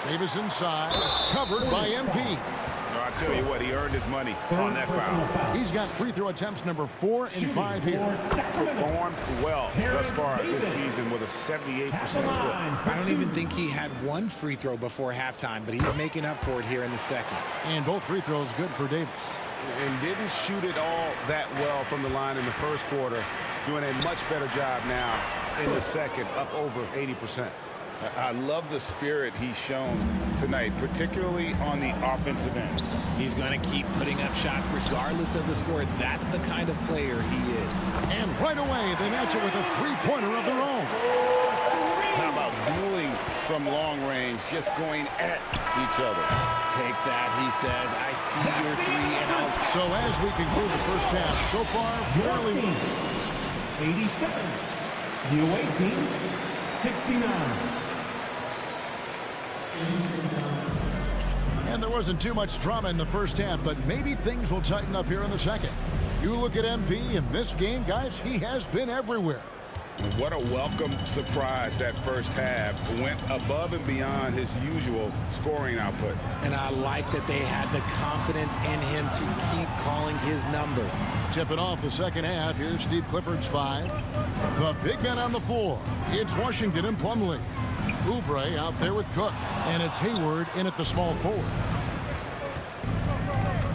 Davis inside, covered by MP. No, I tell you what, he earned his money on that foul. He's got free throw attempts number 4 and 5 here. Performed well thus far this season with a 78% clip. I don't even think he had one free throw before halftime, but he's making up for it here in the second. And both free throws good for Davis. And didn't shoot it all that well from the line in the first quarter. Doing a much better job now in the second, up over 80%. I love the spirit he's shown tonight, particularly on the offensive end. He's going to keep putting up shots regardless of the score. That's the kind of player he is. And right away, they match it with a three-pointer of their own. How about dueling from long range, just going at each other? Take that, he says. I see your three and out. So as we conclude the first half, so far, fairly... 87. The away team, 69. And there wasn't too much drama in the first half, but maybe things will tighten up here in the second. You look at MP in this game, guys, he has been everywhere. What a welcome surprise that first half. Went above and beyond his usual scoring output. And I like that they had the confidence in him to keep calling his number. Tipping off the second half, here's Steve Clifford's 5. The big man on the floor. It's Washington and Plumlee. Oubre out there with Cook. And it's Hayward in at the small forward.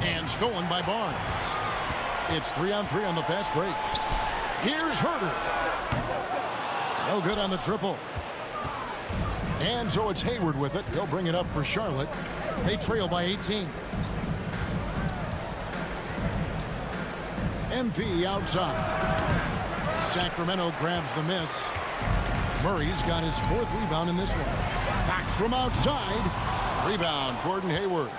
And stolen by Barnes. It's 3-on-3 on the fast break. Here's Herter. No good on the triple. And so it's Hayward with it. He'll bring it up for Charlotte. They trail by 18. MP outside. Sacramento grabs the miss. Murray's got his 4th rebound in this one. Back from outside. Rebound, Gordon Hayward.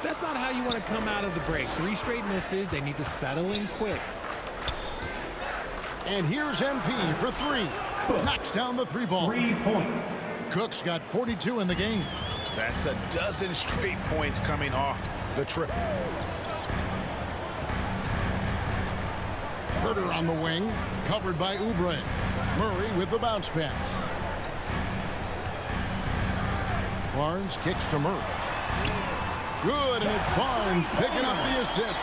That's not how you want to come out of the break. 3 straight misses. They need to settle in quick. And here's MP for 3. Knocks down the 3-ball. 3 points. Cook's got 42 in the game. That's a dozen straight points coming off the trip. Herter on the wing, covered by Oubre. Murray with the bounce pass. Barnes kicks to Murray. Good, and it's Barnes picking up the assist.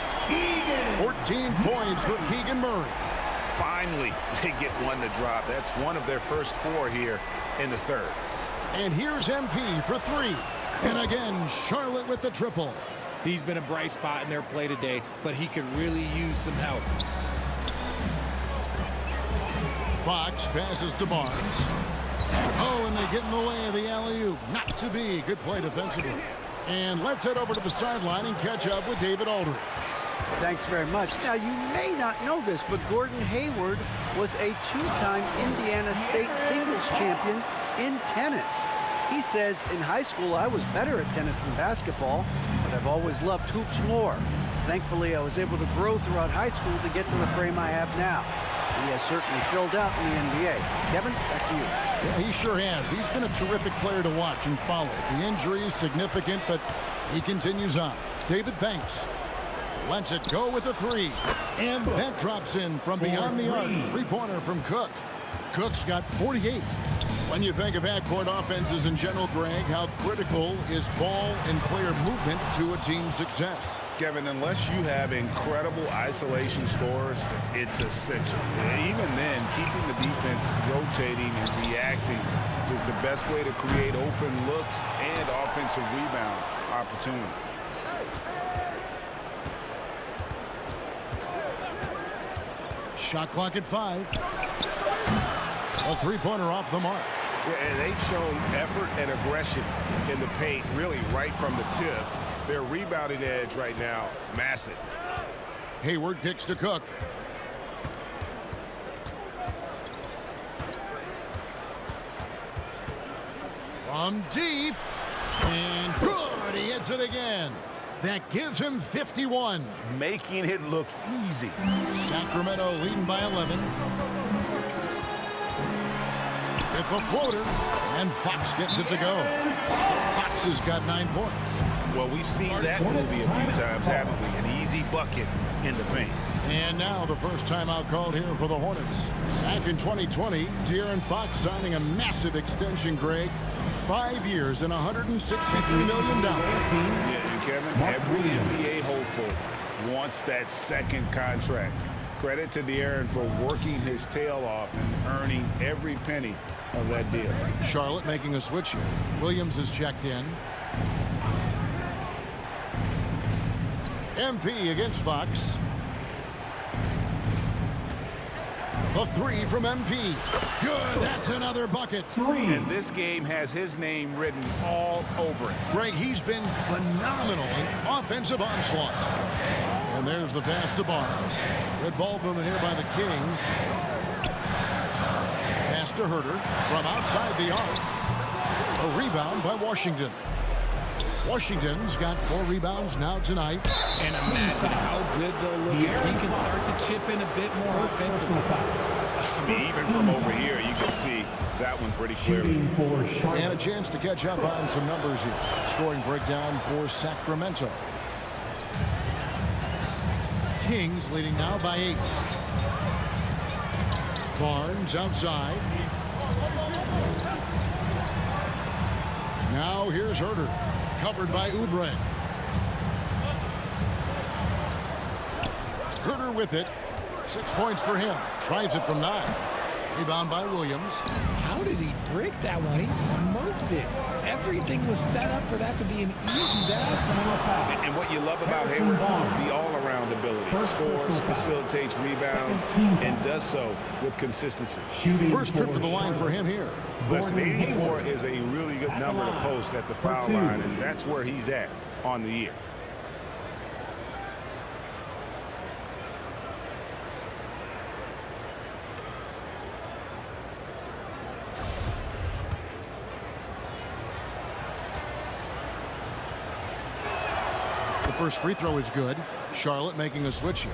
14 points for Keegan Murray. Finally, they get one to drop. That's one of their first 4 here in the third. And here's MP for 3. And again, Charlotte with the triple. He's been a bright spot in their play today, but he could really use some help. Fox passes to Barnes. Oh, and they get in the way of the alley-oop. Not to be. Good play defensively. And let's head over to the sideline and catch up with David Aldridge. Thanks very much. Now, you may not know this, but Gordon Hayward was a 2-time Indiana State singles champion in tennis. He says, in high school, I was better at tennis than basketball, but I've always loved hoops more. Thankfully, I was able to grow throughout high school to get to the frame I have now. He has certainly filled out in the NBA. Kevin, back to you. Yeah, he sure has. He's been a terrific player to watch and follow. The injury is significant, but he continues on. David, thanks. Lets it go with a 3. And that drops in from beyond the arc. 3-pointer from Cook. Cook's got 48. When you think of half-court offenses in general, Greg, how critical is ball and player movement to a team's success? Kevin, unless you have incredible isolation scores, it's essential. Even then, keeping the defense rotating and reacting is the best way to create open looks and offensive rebound opportunities. Shot clock at 5. A 3-pointer off the mark. Yeah, and they've shown effort and aggression in the paint, really right from the tip. Their rebounding edge right now, massive. Hayward kicks to Cook. From deep. And good. He hits it again. That gives him 51. Making it look easy. Sacramento leading by 11. With the floater. And Fox gets it to go. Fox has got 9 points. Well, we've seen that movie a few times, haven't we? An easy bucket in the paint. And now the first timeout called here for the Hornets. Back in 2020, De'Aaron Fox signing a massive extension, Greg. 5 years and $163 million. Yeah, and Kevin, every NBA hopeful wants that second contract. Credit to De'Aaron for working his tail off and earning every penny of that deal. Charlotte making a switch here. Williams is checked in. MP against Fox. A three from MP. Good, that's another bucket. And this game has his name written all over it. Greg, he's been phenomenal in offensive onslaught. And there's the pass to Barnes. Good ball movement here by the Kings. Pass to Herter from outside the arc. A rebound by Washington. Washington's got 4 rebounds now tonight. And imagine how good they'll look if he can start to chip in a bit more offensively. I mean, even from over here, you can see that one pretty clearly. And a chance to catch up on some numbers here. Scoring breakdown for Sacramento. Kings leading now by 8. Barnes outside. Now here's Herter. Covered by Oubre. Herter with it. 6 points for him. Tries it from 9. Rebound by Williams. How did he break that one? He smoked it. Everything was set up for that to be an easy basket. And what you love about Hayward, the all-around ability. Scores, facilitates rebounds, and does so with consistency. First trip to the line for him here. Listen, 84 is a really good number to post at the foul line, and that's where he's at on the year. The first free throw is good. Charlotte making a switch here.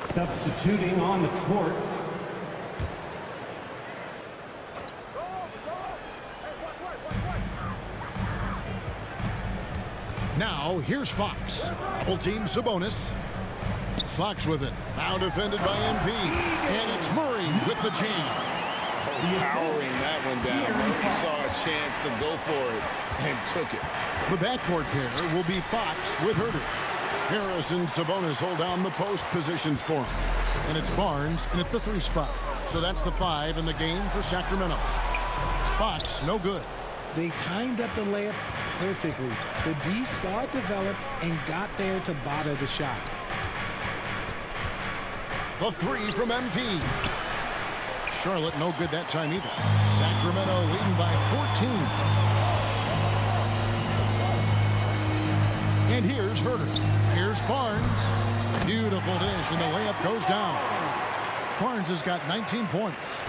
Substituting on the court. Now here's Fox. Double team Sabonis. Fox with it. Now defended by MP. And it's Murray with the jam. Powering that one down. Murray saw a chance to go for it and took it. The backcourt pair will be Fox with Herter. Harris and Sabonis hold down the post positions for him. And it's Barnes in at the 3 spot. So that's the 5 in the game for Sacramento. Fox, no good. They timed up the layup perfectly. The D saw it develop and got there to bother the shot. The 3 from MP. Charlotte no good that time either. Sacramento leading by 14. And here's Herter. Here's Barnes. Beautiful dish, and the layup goes down. Barnes has got 19 points.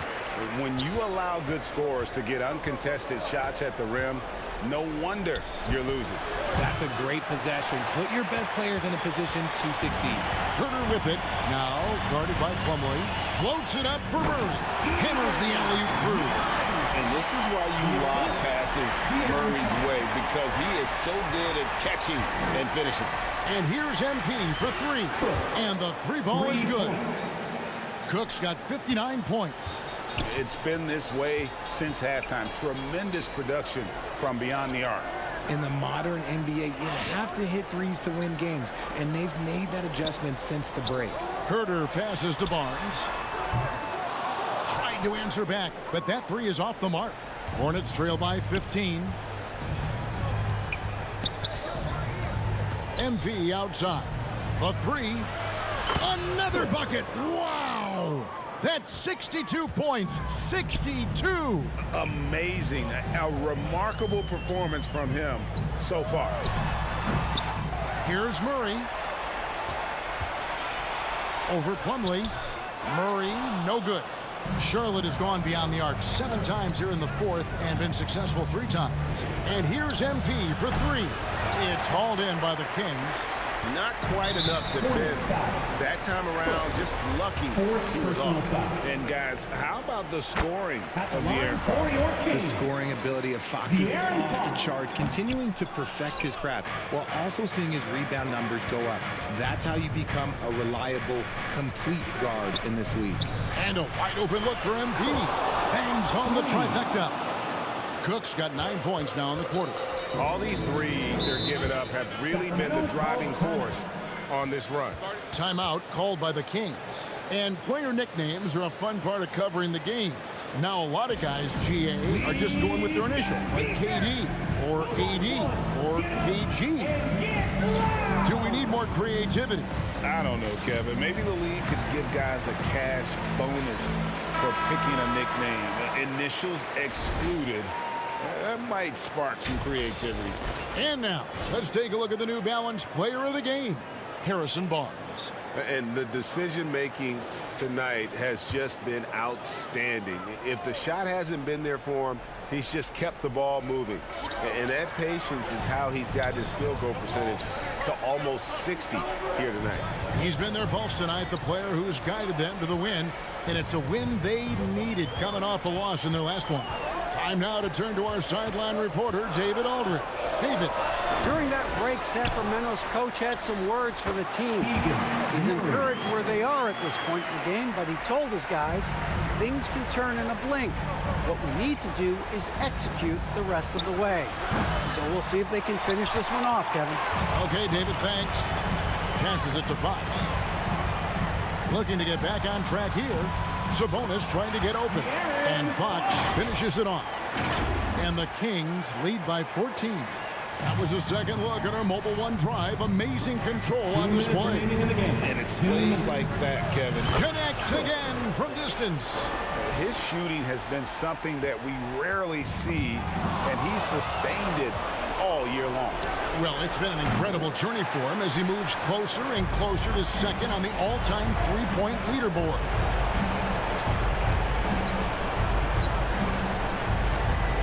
When you allow good scorers to get uncontested shots at the rim, no wonder you're losing. That's a great possession. Put your best players in a position to succeed. Herter with it. Now guarded by Plumlee. Floats it up for Murray. Hammers the alley-oop through. And this is why you lob passes Murray's way, because he is so good at catching and finishing. And here's MP for 3. And the 3 ball is good. Cook's got 59 points. It's been this way since halftime. Tremendous production from beyond the arc. In the modern NBA, you have to hit threes to win games, and they've made that adjustment since the break. Herter passes to Barnes. Tried to answer back, but that 3 is off the mark. Hornets trail by 15. MP outside. The 3. Another bucket. Wow! That's 62 points. 62. Amazing. A remarkable performance from him so far. Here's Murray. Over Plumlee. Murray, no good. Charlotte has gone beyond the arc 7 times here in the 4th and been successful 3 times. And here's MP for 3. It's hauled in by the Kings. Not quite enough defense that time around. Just lucky he was off. And guys, how about the scoring of the air? The scoring ability of Fox is off the charts, continuing to perfect his craft while also seeing his rebound numbers go up. That's how you become a reliable, complete guard in this league. And a wide open look for MP. bangs home the trifecta. Cook's got 9 points now in the quarter. All these threes they're giving up have really been the driving force on this run. Timeout called by the Kings. And player nicknames are a fun part of covering the games. Now a lot of guys, GA, are just going with their initials, like KD or AD or KG. Do we need more creativity? I don't know, Kevin. Maybe the league could give guys a cash bonus for picking a nickname. Initials excluded. That might spark some creativity. And now, let's take a look at the New Balance player of the game, Harrison Barnes. And the decision-making tonight has just been outstanding. If the shot hasn't been there for him, he's just kept the ball moving. And that patience is how he's got his field goal percentage to almost 60 here tonight. He's been their pulse tonight, the player who's guided them to the win. And it's a win they needed coming off a loss in their last one. Time now to turn to our sideline reporter, David Aldridge. David. During that break, Sacramento's coach had some words for the team. He's encouraged where they are at this point in the game, but he told his guys things can turn in a blink. What we need to do is execute the rest of the way. So we'll see if they can finish this one off, Kevin. Okay, David, thanks. Passes it to Fox. Looking to get back on track here. Sabonis trying to get open. And Fox finishes it off. And the Kings lead by 14. That was a second look at our Mobile One drive. Amazing control on display. And it's plays like that, Kevin. Connects again from distance. His shooting has been something that we rarely see, and he's sustained it all year long. Well, it's been an incredible journey for him as he moves closer and closer to second on the all-time three-point leaderboard.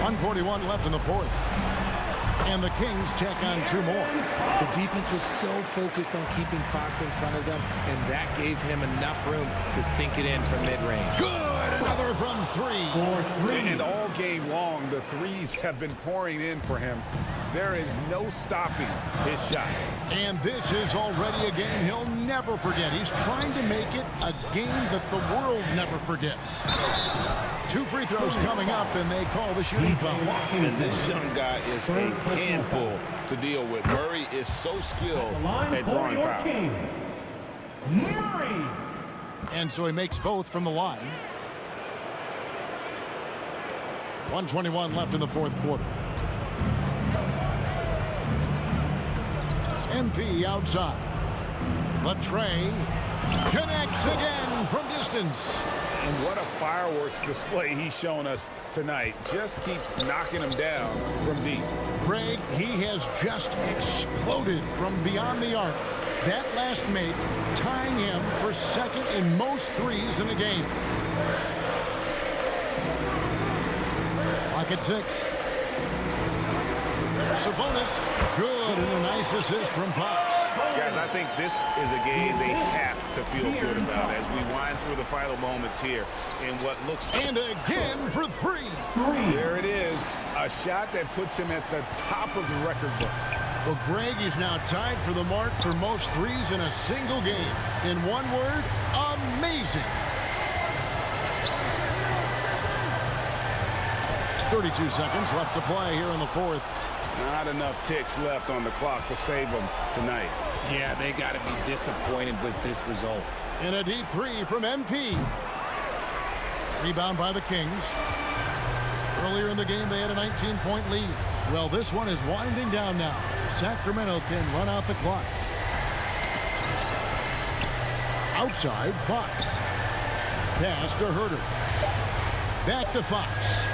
.141 left in the fourth. And the Kings check on 2 more. The defense was so focused on keeping Fox in front of them, and that gave him enough room to sink it in from mid-range. Good! Another from 3. And all game long, the threes have been pouring in for him. There is no stopping his shot. And this is already a game he'll never forget. He's trying to make it a game that the world never forgets. 2 free throws coming up, and they call the shooting foul. And this young guy is a handful to deal with. Murray is so skilled at drawing fouls. Murray. And so he makes both from the line. 1:21 left in the fourth quarter. MP outside. Latrey connects again from distance. And what a fireworks display he's shown us tonight. Just keeps knocking him down from deep. Craig, he has just exploded from beyond the arc. That last make tying him for second in most threes in the game. Clock at 6. Sabonis, good, and a nice assist from Fox. Guys, I think this is a game they have to feel good about as we wind through the final moments here in what looks... And again for 3. There it is, a shot that puts him at the top of the record book. Well, Greg is now tied for the mark for most threes in a single game. In one word, amazing. 32 seconds left to play here in the fourth. Not enough ticks left on the clock to save them tonight. Yeah, they got to be disappointed with this result. And a deep 3 from MP. Rebound by the Kings. Earlier in the game, they had a 19-point lead. Well, this one is winding down now. Sacramento can run out the clock. Outside, Fox. Pass to Herter. Back to Fox.